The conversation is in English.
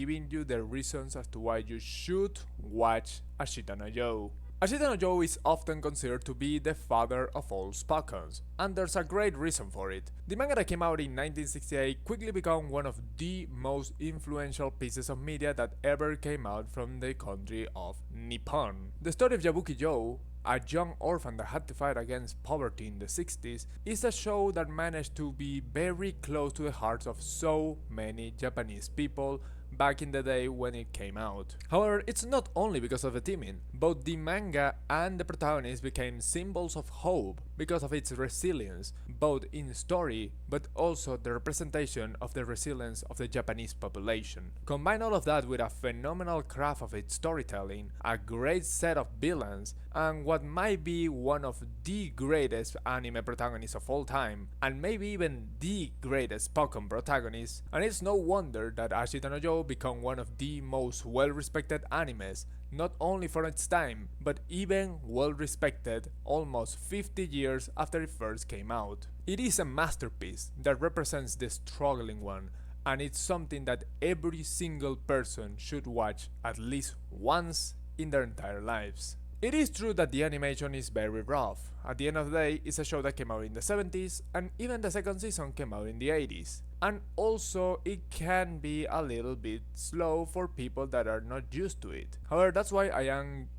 giving you the reasons as to why you should watch Ashita no Joe. Ashita no Joe is often considered to be the father of all Spockons, and there's a great reason for it. The manga that came out in 1968 quickly became one of the most influential pieces of media that ever came out from the country of Nippon. The story of Yabuki Joe, a young orphan that had to fight against poverty in the 60s, is a show that managed to be very close to the hearts of so many Japanese people back in the day when it came out. However, it's not only because of the theming. Both the manga and the protagonist became symbols of hope because of its resilience, both in story but also the representation of the resilience of the Japanese population. Combine all of that with a phenomenal craft of its storytelling, a great set of villains, and what might be one of the greatest anime protagonists of all time, and maybe even the greatest Pokemon protagonist, and it's no wonder that Ashita no Joe become one of the most well-respected animes, not only for its time, but even well-respected almost 50 years after it first came out. It is a masterpiece that represents the struggling one, and it's something that every single person should watch at least once in their entire lives. It is true that the animation is very rough. At the end of the day, it's a show that came out in the 70s, and even the second season came out in the 80s. And also, it can be a little bit slow for people that are not used to it. However, that's why I am